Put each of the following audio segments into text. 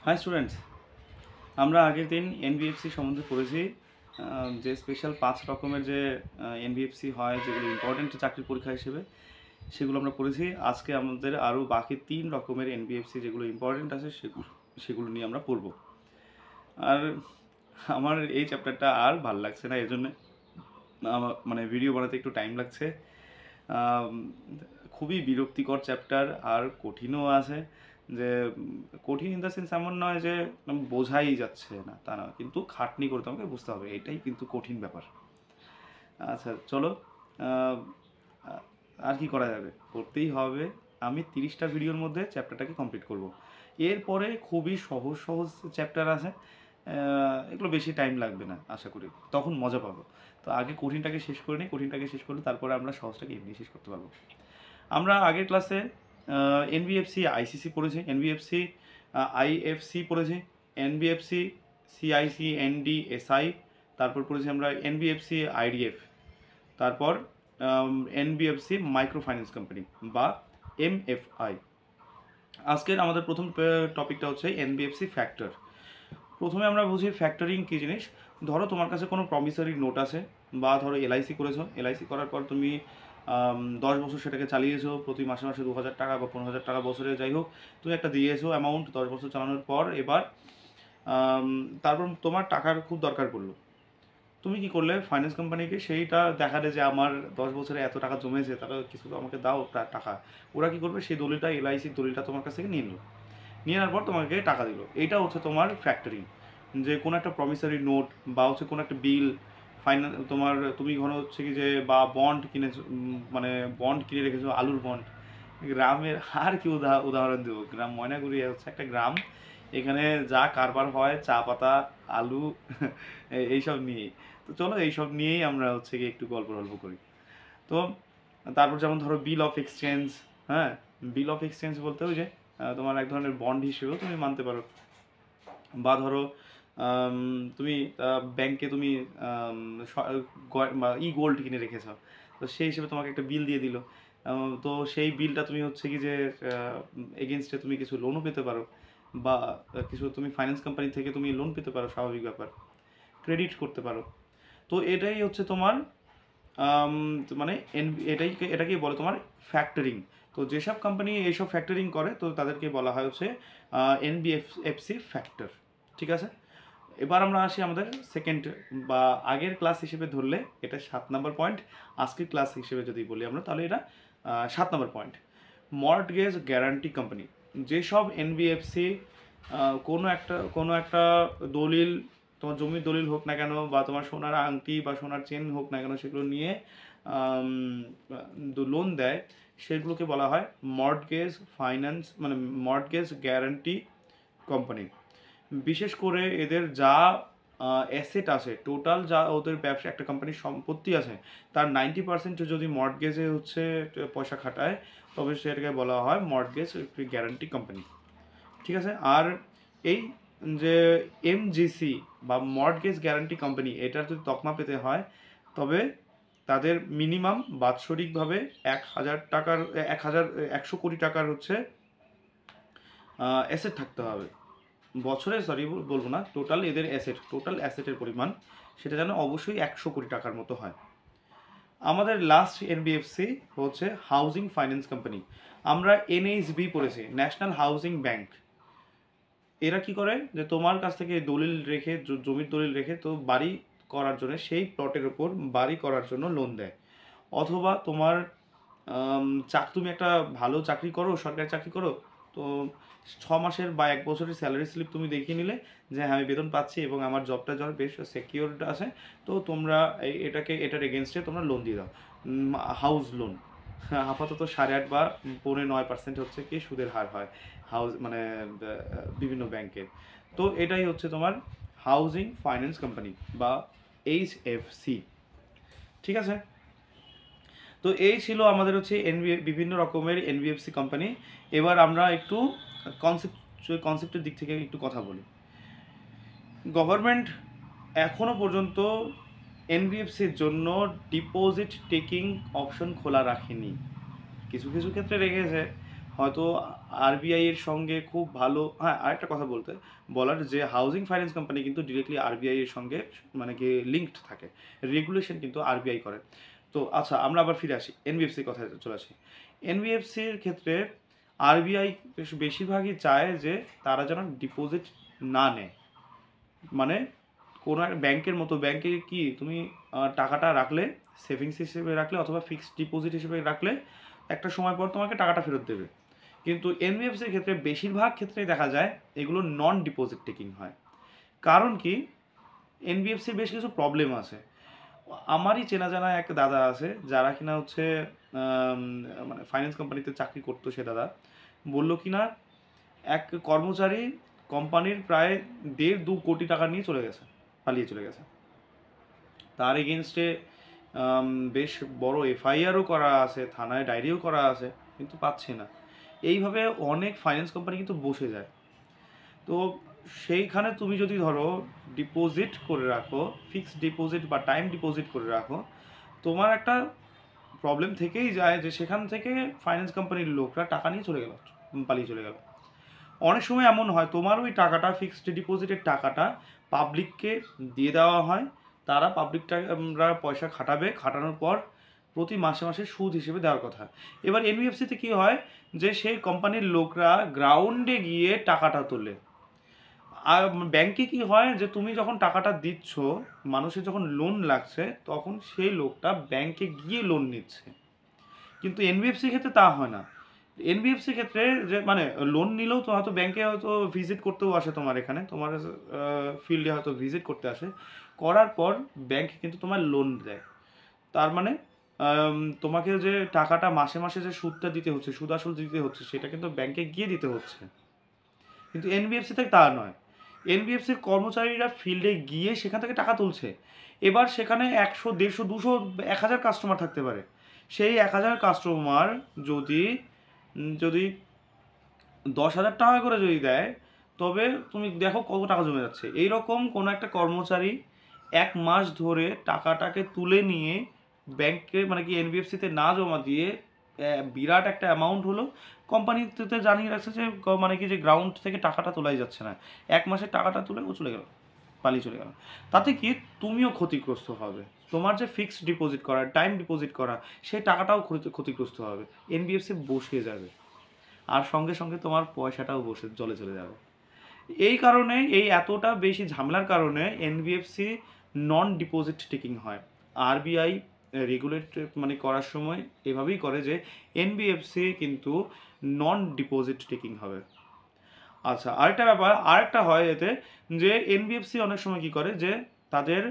High students, আমরা আগের দিন এনবিএফসি সম্বন্ধে পড়েছি। যে স্পেশাল 5 রকমের যে এনবিএফসি হয়, যেগুলো ইম্পর্টেন্ট চাকরির পরীক্ষা হিসেবে, সেগুলো আমরা পড়েছি। আজকে আমাদের আরও বাকি 3 রকমের এনবিএফসি যেগুলো ইম্পর্টেন্ট আছে সেগুলো নিয়ে আমরা পড়ব। আর আমার এই চ্যাপ্টারটা আর ভাল লাগছে না, এর জন্য মানে ভিডিও বানাতে একটু টাইম লাগছে। খুবই বিরক্তিকর চ্যাপ্টার আর কঠিনও আছে। যে কঠিন ইন দ্য সেন্স এমন নয় যে বোঝাই যাচ্ছে না, তা না, কিন্তু খাটনি করতে আমাকে বুঝতে হবে, এটাই কিন্তু কঠিন ব্যাপার। আচ্ছা চলো, আর কি করা যাবে, করতেই হবে। আমি 30টা ভিডিওর মধ্যে চ্যাপ্টারটাকে কমপ্লিট করব। এরপরে খুবই সহজ সহজ চ্যাপ্টার আছে, এগুলো বেশি টাইম লাগবে না আশা করি, তখন মজা পাবো। তো আগে কঠিনটাকে শেষ করে নিই, কঠিনটাকে শেষ করলে তারপরে আমরা সহজটাকে এমনি শেষ করতে পারবো। আমরা আগের ক্লাসে এনবিএফসি আইসিসি পড়েছি, এনবিএফসি আইএফসি পড়েছি, এনবিএফসি সিআইসি এনডি এসআই, তারপর পড়েছি আমরা এনবিএফসি আইডিএফ, তারপর এনবিএফসি মাইক্রো ফাইন্যান্স কোম্পানি বা এমএফআই। আজকের আমাদের প্রথম টপিকটা হচ্ছে এনবিএফসি ফ্যাক্টর। প্রথমে আমরা বুঝি ফ্যাক্টরিং কী জিনিস। ধরো তোমার কাছে কোনো প্রমিসরি নোট আছে, বা ধরো এলআইসি করেছো, এলআইসি করার পর তুমি 10 বছর সেটাকে চালিয়েছো, প্রতি মাসে মাসে 2000 টাকা বা 15,000 টাকা বছরে, যাই হোক তুমি একটা দিয়েছো অ্যামাউন্ট 10 বছর চালানোর পর। এবার তারপর তোমার টাকার খুব দরকার পড়লো, তুমি কি করলে ফাইন্যান্স কোম্পানিকে সেইটা দেখালে যে আমার 10 বছরে এত টাকা জমেছে, তারা কিছু তো আমাকে দাও টাকা। ওরা কি করবে, সেই দলিলটা এলআইসির দলিলটা তোমার কাছ থেকে নিয়ে নিল, নিয়ে নেওয়ার পর তোমাকে টাকা দিল। এইটা হচ্ছে তোমার ফ্যাক্টরিং। যে কোনো একটা প্রমিসারি নোট বা হচ্ছে কোনো একটা বিল, তোমার তুমি ঘন হচ্ছে কি যে বা বন্ড কিনেছো, মানে বন্ড কিনে রেখেছো, আলুর বন্ড। গ্রামের আর কি উদাহরণ দেবো, গ্রাম ময়নাগুড়ি হচ্ছে একটা গ্রাম, এখানে যা কারবার হয় চা পাতা, আলু এইসব নিয়েই। তো চলো এইসব নিয়েই আমরা হচ্ছে কি একটু গল্প করি। তো তারপর যেমন ধরো বিল অফ এক্সচেঞ্জ। হ্যাঁ, বিল অফ এক্সচেঞ্জ বলতে ওই যে তোমার এক ধরনের বন্ড হিসেবেও তুমি মানতে পারো। বা ধরো তুমি ব্যাংকে তুমি গোল্ড কিনে রেখেছ, তো সেই হিসেবে তোমাকে একটা বিল দিয়ে দিল। তো সেই বিলটা তুমি হচ্ছে কি যে এগেনস্টে তুমি কিছু লোনও পেতে পারো, বা কিছু তুমি ফাইন্যান্স কোম্পানি থেকে তুমি লোন পেতে পারো, স্বাভাবিক ব্যাপার, ক্রেডিট করতে পারো। তো এটাই হচ্ছে তোমার মানে এটাকেই বলে তোমার ফ্যাক্টরিং। তো যেসব কোম্পানি এইসব ফ্যাক্টরিং করে, তো তাদেরকে বলা হয় হচ্ছে এনবিএফসি ফ্যাক্টর। ঠিক আছে, এবার আমরা আসি আমাদের সেকেন্ড বা আগের ক্লাস হিসেবে ধরলে এটা 7 নম্বর পয়েন্ট, আজকের ক্লাস হিসেবে যদি বলি আমরা তাহলে এটা 7 নম্বর পয়েন্ট। Mortgage guarantee company. যেসব এনবিএফসি কোনো একটা দলিল, তোমার জমির দলিল হোক না কেন, বা তোমার সোনার আংটি বা সোনার চেন হোক না কেন, সেগুলো নিয়ে লোন দেয়, সেগুলোকে বলা হয় মর্টগেজ ফাইন্যান্স, মানে মর্টগেজ গ্যারান্টি কোম্পানি। বিশেষ করে এদের যা অ্যাসেট আছে, টোটাল যা ওদের ব্যবসা, একটা কোম্পানির সম্পত্তি আছে, তার 90% যদি মর্টগেজে হচ্ছে পয়সা খাটায়, তবে সেটাকে বলা হয় মর্টগেজ গ্যারান্টি কোম্পানি। ঠিক আছে, আর এই যে এমজিসি বা মর্টগেজ গ্যারান্টি কোম্পানি, এটার যদি তকমা পেতে হয়, তবে তাদের মিনিমাম বাৎসরিকভাবে 1,100 কোটি টাকার হচ্ছে অ্যাসেট থাকতে হবে। বছরে বলবো না, এদের টোটাল অ্যাসেটের পরিমাণ সেটা যেন অবশ্যই 100 কোটি টাকার মতো হয়। আমাদের লাস্ট এনবিএফসি হচ্ছে হাউজিং ফাইন্যান্স কোম্পানি। আমরা এনএইচবি পড়েছি, ন্যাশনাল হাউজিং ব্যাংক। এরা কি করে, যে তোমার কাছ থেকে দলিল রেখে, জমির দলিল রেখে, তো বাড়ি করার জন্য, সেই প্লটের উপর বাড়ি করার জন্য লোন দেয়। অথবা তোমার তুমি একটা ভালো চাকরি করো, সরকারি চাকরি করো, তো 6 মাসের বা 1 বছরের স্যালারি স্লিপ তুমি দেখিয়ে নিলে যে হ্যাঁ আমি বেতন পাচ্ছি এবং আমার জবটা বেশ সিকিউরড আছে, তো তোমরা এটার এগেনস্টে তোমরা লোন দিয়ে দাও। হাউস লোন আপাতত 8.5 বা 9.5% হচ্ছে কি সুদের হার হয় মানে বিভিন্ন ব্যাংকের। তো এটাই হচ্ছে তোমার হাউজিং ফাইন্যান্স কোম্পানি বা এইচএফসি। ঠিক আছে, তো এই ছিল আমাদের হচ্ছে বিভিন্ন রকমের এনবিএফসি কোম্পানি। এবার আমরা একটু কনসেপ্টের দিক থেকে একটু কথা বলি। গভর্নমেন্ট এখনো পর্যন্ত এনবিএফসির জন্য ডিপোজিট টেকিং অপশন খোলা রাখেনি। কিছু কিছু ক্ষেত্রে রেখেছে, হয়তো আরবিআই এর সঙ্গে খুব ভালো, হ্যাঁ আরেকটা কথা বলার যে হাউজিং ফাইন্যান্স কোম্পানি কিন্তু ডিরেক্টলি আরবিআই এর সঙ্গে মানে কি লিঙ্কড থাকে, রেগুলেশন কিন্তু আরবিআই করে। তো আচ্ছা আমরা আবার ফিরে আসি এনবিএফসির কথায় চলে আসি। এনবিএফসির ক্ষেত্রে আরবিআই বেশিরভাগই চায় যে তারা যেন ডিপোজিট না নেয়, মানে কোনো একটা ব্যাংকের মতো, ব্যাংকে কি তুমি টাকাটা রাখলে সেভিংস হিসেবে রাখলে অথবা ফিক্সড ডিপোজিট হিসেবে রাখলে একটা সময় পর তোমাকে টাকাটা ফেরত দেবে। কিন্তু এনবিএফসির ক্ষেত্রে বেশিরভাগ ক্ষেত্রেই দেখা যায় এগুলো নন ডিপোজিট টেকিং হয়। কারণ কি, এনবিএফসির বেশ কিছু প্রবলেম আছে। আমারই চেনা জানা এক দাদা আছে যারা কিনা হচ্ছে মানে ফাইন্যান্স কোম্পানিতে চাকরি করতো। সে দাদা বললো কিনা এক কর্মচারী কোম্পানির প্রায় 1.5-2 কোটি টাকা নিয়ে চলে গেছে, পালিয়ে চলে গেছে। তার এগেনস্টে বেশ বড় এফআইআরও করা আছে, থানায় ডায়েরিও করা আছে, কিন্তু পাচ্ছে না। এইভাবে অনেক ফাইন্যান্স কোম্পানি কিন্তু বসে যায়। তো সেইখানে তুমি যদি ধরো ডিপোজিট করে রাখো, ফিক্সড ডিপোজিট বা টাইম ডিপোজিট করে রাখো, তোমার একটা প্রবলেম থেকেই যায় যে সেখান থেকে ফাইন্যান্স কোম্পানির লোকরা টাকা নিয়ে চলে গেল, পালিয়ে চলে গেল। অনেক সময় এমন হয় তোমার ওই টাকাটা, ফিক্সড ডিপোজিটের টাকাটা পাবলিককে দিয়ে দেওয়া হয়, তারা পাবলিকরা পয়সা খাটাবে, খাটানোর পর প্রতি মাসে মাসে সুদ হিসেবে দেওয়ার কথা। এবার এনবিএফসিতে কী হয় যে সেই কোম্পানির লোকরা গ্রাউন্ডে গিয়ে টাকাটা তোলে। আর ব্যাংকে কি হয় যে তুমি যখন টাকাটা দিচ্ছ, মানুষের যখন লোন লাগছে, তখন সেই লোকটা ব্যাংকে গিয়ে লোন নিচ্ছে। কিন্তু এনবিএফসির ক্ষেত্রে তা হয় না। এনবিএফসির ক্ষেত্রে যে মানে লোন নিলেও তো হয়তো ব্যাংকে হয়তো ভিজিট করতেও আসে, তোমার এখানে তোমার ফিল্ডে হয়তো ভিজিট করতে আসে, করার পর ব্যাংক কিন্তু তোমার লোন দেয়। তার মানে তোমাকে যে টাকাটা মাসে মাসে যে সুদটা দিতে হচ্ছে, সুদ আসল দিতে হচ্ছে, সেটা কিন্তু ব্যাংকে গিয়ে দিতে হচ্ছে। কিন্তু এনবিএফসিতে তা নয়। এনবিএফসির কর্মচারীরা ফিল্ডে গিয়ে সেখান থেকে টাকা তুলছে। এবার সেখানে 100, 150, 200, 1000 কাস্টমার থাকতে পারে। সেই 1000 কাস্টমার যদি 10,000 টাকা করে যদি দেয়, তবে তুমি দেখো কত টাকা জমে যাচ্ছে। এইরকম কোনো একটা কর্মচারী 1 মাস ধরে টাকাটাকে তুলে নিয়ে ব্যাংকে মানে কি এনবিএফসিতে না জমা দিয়ে বিরাট একটা অ্যামাউন্ট হলো, কোম্পানিতে জানিয়ে রাখছে যে মানে কি যে গ্রাউন্ড থেকে টাকাটা তোলাই যাচ্ছে না, 1 মাসের টাকাটা তুলে ও চলে গেল, পালিয়ে চলে গেল। তাতে কি তুমিও ক্ষতিগ্রস্ত হবে, তোমার যে ফিক্সড ডিপোজিট করা, টাইম ডিপোজিট করা, সেই টাকাটাও ক্ষতিগ্রস্ত হবে, এনবিএফসি বসে যাবে, আর সঙ্গে সঙ্গে তোমার পয়সাটাও বসে জলে চলে যাবে। এই কারণে, এই এতটা বেশি ঝামেলার কারণে এনবিএফসি নন ডিপোজিট টেকিং হয়। আরবিআই রেগুলেট মানে করার সময় এভাবেই করে যে এনবিএফসি কিন্তু নন ডিপোজিট টেকিং হবে। আচ্ছা, আরেকটা ব্যাপার আরেকটা হয় এতে, যে এনবিএফসি অনেক সময় কি করে যে তাদের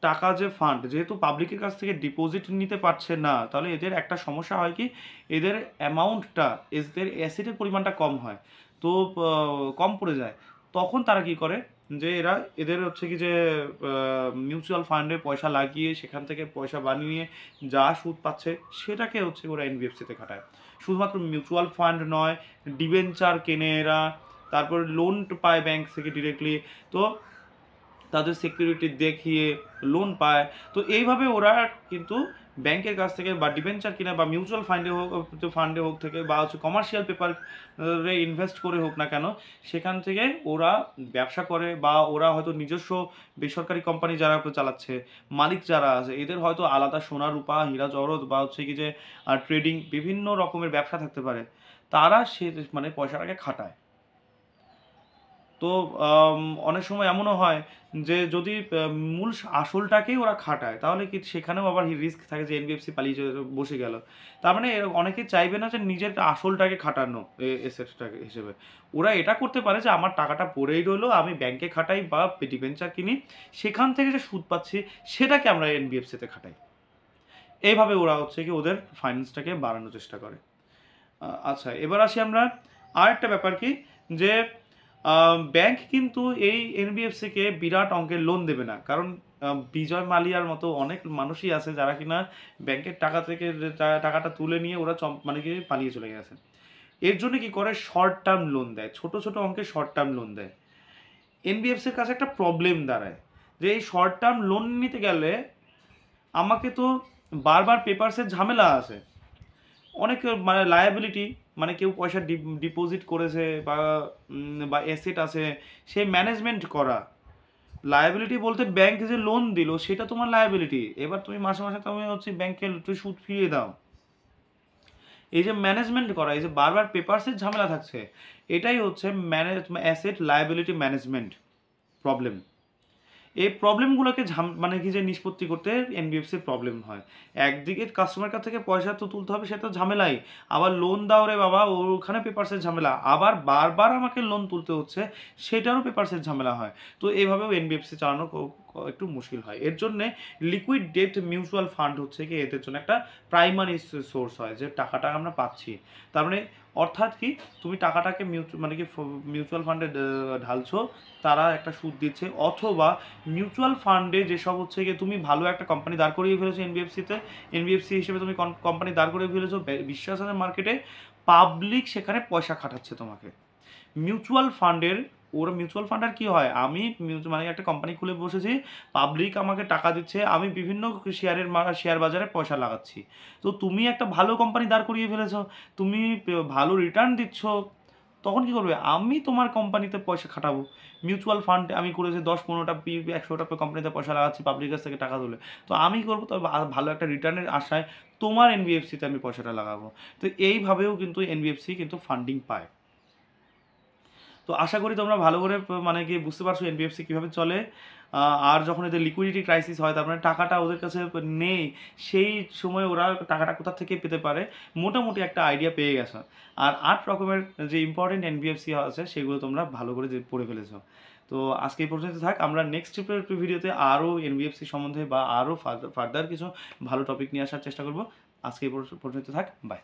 টাকা যে ফান্ড, যেহেতু পাবলিকের কাছ থেকে ডিপোজিট নিতে পারছে না, তাহলে এদের একটা সমস্যা হয় কি, এদের অ্যামাউন্টটা, এদের অ্যাসেটের পরিমাণটা কম হয়, তো কম পড়ে যায়। তখন তারা কি করে যে এদের হচ্ছে কি যে মিউচুয়াল ফান্ডে পয়সা লাগিয়ে সেখান থেকে পয়সা বানিয়ে যা সুদ পাচ্ছে সেটাকে হচ্ছে ওরা এনবিএফসিতে খাটায়। শুধুমাত্র মিউচুয়াল ফান্ড নয়, ডিবেঞ্চার কেনে এরা, তারপর লোন পায় ব্যাংক থেকে ডিরেক্টলি, তো তাদের সিকিউরিটি দেখিয়ে লোন পায়। তো এইভাবে ওরা কিন্তু ব্যাংকের কাছ থেকে বা ডিবেঞ্চার কিনা বা মিউচুয়াল ফান্ডে হোক থেকে বা হচ্ছে কমার্শিয়াল পেপারে ইনভেস্ট করে হোক না কেন, সেখান থেকে ওরা ব্যবসা করে, বা ওরা হয়তো নিজস্ব বেসরকারি কোম্পানি যারা চালাচ্ছে, মালিক যারা আছে, এদের হয়তো আলাদা সোনা রূপা হীরা জহরত বা হচ্ছে কি যে ট্রেডিং বিভিন্ন রকমের ব্যবসা থাকতে পারে, তারা সে মানে পয়সাটাকে খাটায়। তো অনেক সময় এমনও হয় যে যদি মূল আসলটাকেই ওরা খাটায়, তাহলে কি সেখানেও আবার রিস্ক থাকে যে এনবিএফসি পালিয়ে বসে গেল। তার মানে অনেকে চাইবে না যে নিজের আসলটাকে খাটানো এসেটটাকে হিসেবে। ওরা এটা করতে পারে যে আমার টাকাটা পড়েই রইলো, আমি ব্যাংকে খাটাই বা ডিবেঞ্চার কিনি, সেখান থেকে যে সুদ পাচ্ছি সেটাকে আমরা এনবিএফসিতে খাটাই। এইভাবে ওরা হচ্ছে কি ওদের ফাইন্যান্সটাকে বাড়ানোর চেষ্টা করে। আচ্ছা, এবার আসি আমরা আরেকটা ব্যাপার কি, যে ব্যাংক কিন্তু এই এনবিএফসিকে বিরাট অঙ্কের লোন দেবে না, কারণ বিজয় মালিয়ার মতো অনেক মানুষই আছে যারা কিনা ব্যাংকের টাকা থেকে টাকাটা তুলে নিয়ে ওরা মানে কি পালিয়ে চলে গেছে। এর জন্য কি করে, শর্ট টার্ম লোন দেয়, ছোট ছোট অঙ্কের শর্ট টার্ম লোন দেয়। এনবিএফসির কাছে একটা প্রবলেম দাঁড়ায় যে এই শর্ট টার্ম লোন নিতে গেলে আমাকে তো বারবার পেপারসের ঝামেলা আছে, অনেক মানে লায়াবিলিটি, মানে কেউ পয়সা ডিপোজিট করেছে বা অ্যাসেট আছে, সেই ম্যানেজমেন্ট করা। লায়াবিলিটি বলতে ব্যাংক যে লোন দিল সেটা তোমার লায়াবিলিটি, এবার তুমি মাসে মাসে তুমি হচ্ছে ব্যাংকে সুদ ফিরিয়ে দাও। এই যে ম্যানেজমেন্ট করা, এই যে বারবার পেপারসের ঝামেলা থাকছে, এটাই হচ্ছে অ্যাসেট লায়াবিলিটি ম্যানেজমেন্ট প্রবলেম। এই প্রবলেমগুলোকে মানে কি যে নিষ্পত্তি করতে এনবিএফসির প্রবলেম হয়। একদিকে কাস্টমার কাছ থেকে পয়সা তো তুলতে হবে, সেটা ঝামেলাই, আবার লোন দাও রে বাবা, ওখানে পেপারসের ঝামেলা, আবার বারবার আমাকে লোন তুলতে হচ্ছে, সেটারও পেপারসের ঝামেলা হয়। তো এইভাবেও এনবিএফসি চালানো একটু মুশকিল হয়। এর জন্যে লিকুইড ডেট মিউচুয়াল ফান্ড হচ্ছে কি এদের জন্য একটা প্রাইমারি সোর্স হয়, যে টাকাটা আমরা পাচ্ছি। তার মানে অর্থাৎ কি, তুমি টাকাটাকে মানে কি মিউচুয়াল ফান্ডে ঢালছো, তারা একটা সুদ দিচ্ছে, অথবা মিউচুয়াল ফান্ডে যেসব হচ্ছে গিয়ে তুমি ভালো একটা কোম্পানি দাঁড় করিয়ে ফেলেছো এনবিএফসিতে, এনবিএফসি হিসেবে তুমি কোম্পানি দাঁড় করিয়ে ফেলেছো, বিশ্বাস আছে মার্কেটে, পাবলিক সেখানে পয়সা খাটাচ্ছে তোমাকে। মিউচুয়াল ফান্ডের মিউচুয়াল ফান্ডের কী হয়, আমি মানে একটা কোম্পানি খুলে বসেছি, পাবলিক আমাকে টাকা দিচ্ছে, আমি বিভিন্ন শেয়ার বাজারে পয়সা লাগাচ্ছি। তো তুমি একটা ভালো কোম্পানি দাঁড় করিয়ে ফেলেছো, তুমি ভালো রিটার্ন দিচ্ছ, তখন কি করবে, আমি তোমার কোম্পানিতে পয়সা খাটাবো। মিউচুয়াল ফান্ড আমি করেছি 10-15টা 100টা কোম্পানিতে পয়সা লাগাচ্ছি, পাবলিক কাছ থেকে টাকা তুলে, তো আমি করবো তো ভালো একটা রিটার্নের আশায় তোমার এনবিএফসিতে আমি পয়সাটা লাগাবো। তো এইভাবেও কিন্তু এনবিএফসি কিন্তু ফান্ডিং পায়। তো আশা করি তোমরা ভালো করে মানে কি বুঝতে পারছো এনবিএফসি কীভাবে চলে। আর যখন এদের লিকুইডিটি ক্রাইসিস হয়, তার মানে টাকাটা ওদের কাছে নেই, সেই সময় ওরা টাকাটা কোথা থেকে পেতে পারে মোটামুটি একটা আইডিয়া পেয়ে গেছো। আর 8 রকমের যে ইম্পর্টেন্ট এনবিএফসি আছে সেগুলো তোমরা ভালো করে পড়ে ফেলেছো। তো আজকে এই পর্যন্ত থাক, আমরা নেক্সট ভিডিওতে আরও এনবিএফসি সম্বন্ধে বা আরও ফার্দার কিছু ভালো টপিক নিয়ে আসার চেষ্টা করব। আজকে এই পর্যন্ত থাক, বাই।